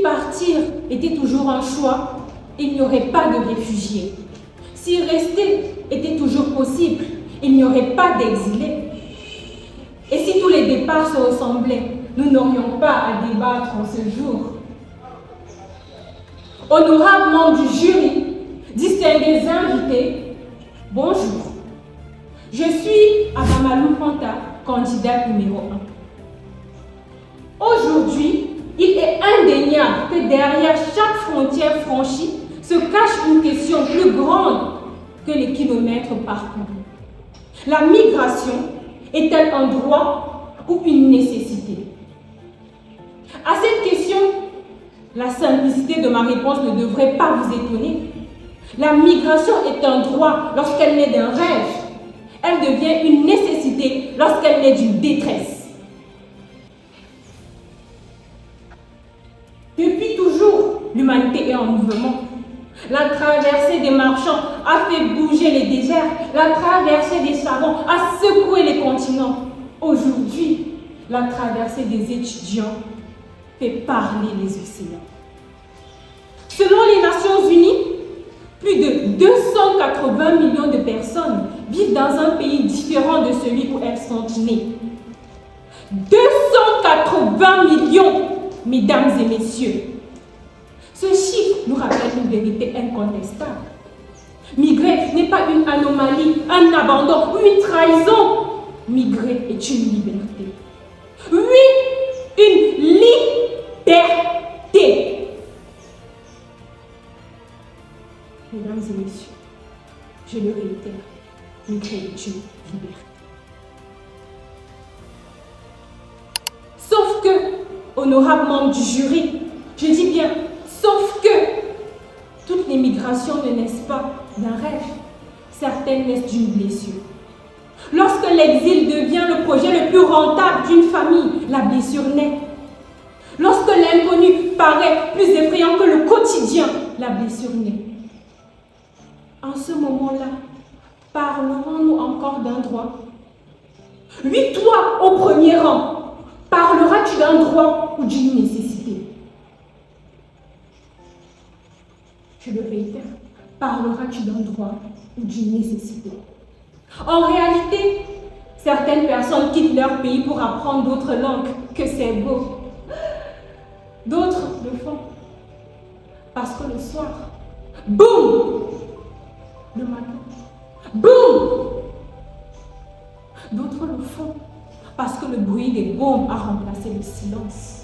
partir était toujours un choix, il n'y aurait pas de réfugiés. Si rester était toujours possible, il n'y aurait pas d'exilés. Et si tous les départs se ressemblaient, nous n'aurions pas à débattre en ce jour. Honorables membres du jury, distingués invités, bonjour. Je suis Abamalou Fanta, candidate numéro 1. Aujourd'hui, il est indéniable que derrière chaque frontière franchie se cache une question plus grande que les kilomètres parcourus. La migration est-elle un droit ou une nécessité? À cette question, la simplicité de ma réponse ne devrait pas vous étonner. La migration est un droit lorsqu'elle naît d'un rêve. Elle devient une nécessité lorsqu'elle naît d'une détresse. Depuis toujours, l'humanité est en mouvement. La traversée des marchands a fait bouger les déserts. La traversée des savants a secoué les continents. Aujourd'hui, la traversée des étudiants fait parler les océans. Selon les Nations Unies, plus de 280 millions de personnes vivent dans un pays différent de celui où elles sont nées. 280 millions, mesdames et messieurs. Ce chiffre nous rappelle une vérité incontestable. Migrer n'est pas une anomalie, un abandon ou une trahison. Migrer est une liberté. Oui, une liberté. Mesdames et messieurs, je le réitère, migrer est une liberté. Sauf que, honorables membres du jury, je dis bien, sauf que toutes les migrations ne naissent pas d'un rêve, certaines naissent d'une blessure. Lorsque l'exil devient le projet le plus rentable d'une famille, la blessure naît. Lorsque l'inconnu paraît plus effrayant que le quotidien, la blessure naît. En ce moment-là, parlerons-nous encore d'un droit? Oui, toi, au premier rang, parleras-tu d'un droit ou d'une nécessité? Je le réitère, parleras-tu d'un droit ou d'une nécessité? En réalité, certaines personnes quittent leur pays pour apprendre d'autres langues, que c'est beau. D'autres le font parce que le soir, boum! Le matin, boum! D'autres le font parce que le bruit des bombes a remplacé le silence.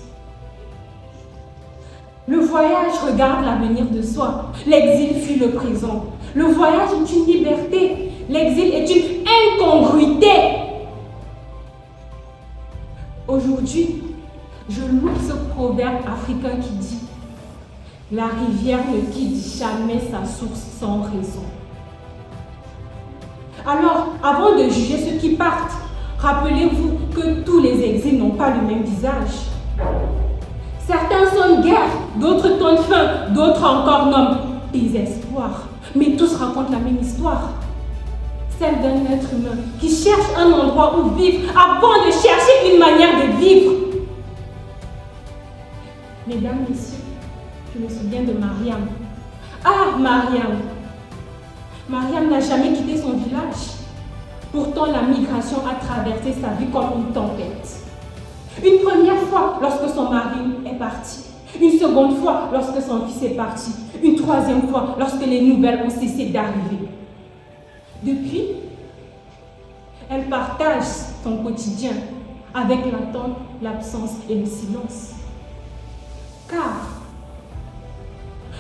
Le voyage regarde l'avenir de soi. L'exil fuit le présent. Le voyage est une liberté. L'exil est une incongruité. Aujourd'hui, je loue ce proverbe africain qui dit « La rivière ne quitte jamais sa source sans raison ». Alors, avant de juger ceux qui partent, rappelez-vous que tous les exils n'ont pas le même visage. Certains sonnent guerre, d'autres tonnent faim, d'autres encore nomment désespoir. Mais tous racontent la même histoire. Celle d'un être humain qui cherche un endroit où vivre avant de chercher une manière de vivre. Mesdames, messieurs, je me souviens de Mariam. Ah, Mariam! Mariam n'a jamais quitté son village. Pourtant, la migration a traversé sa vie comme une tempête. Une première fois lorsque son mari est parti. Une seconde fois lorsque son fils est parti. Une troisième fois lorsque les nouvelles ont cessé d'arriver. Depuis, elle partage son quotidien avec l'attente, l'absence et le silence. Car,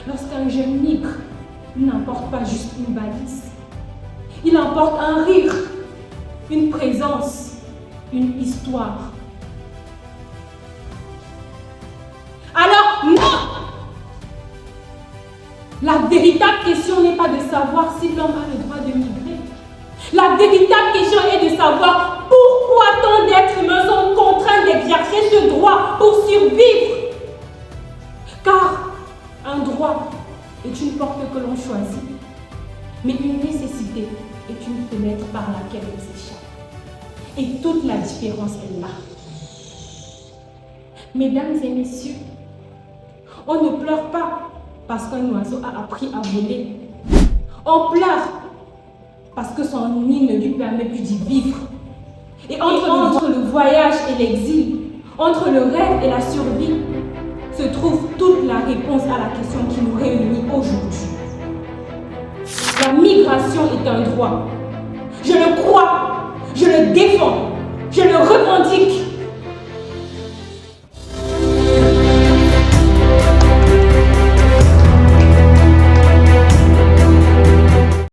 lorsqu'un jeune migre, il n'emporte pas juste une valise. Il emporte un rire, une présence, une histoire. Alors, non! La véritable question n'est pas de savoir si l'homme a le droit de migrer. La véritable question est de savoir pourquoi tant d'êtres humains sont contraints d'exercer ce droit pour survivre. Car un droit est une porte que l'on choisit, mais une nécessité est une fenêtre par laquelle on s'échappe. Et toute la différence est là. Mesdames et messieurs, On ne pleure pas parce qu'un oiseau a appris à voler. On pleure parce que son nid ne lui permet plus d'y vivre. Et entre le voyage et l'exil, entre le rêve et la survie, se trouve toute la réponse à la question qui nous réunit aujourd'hui. La migration est un droit. Je le crois, je le défends, je le revendique.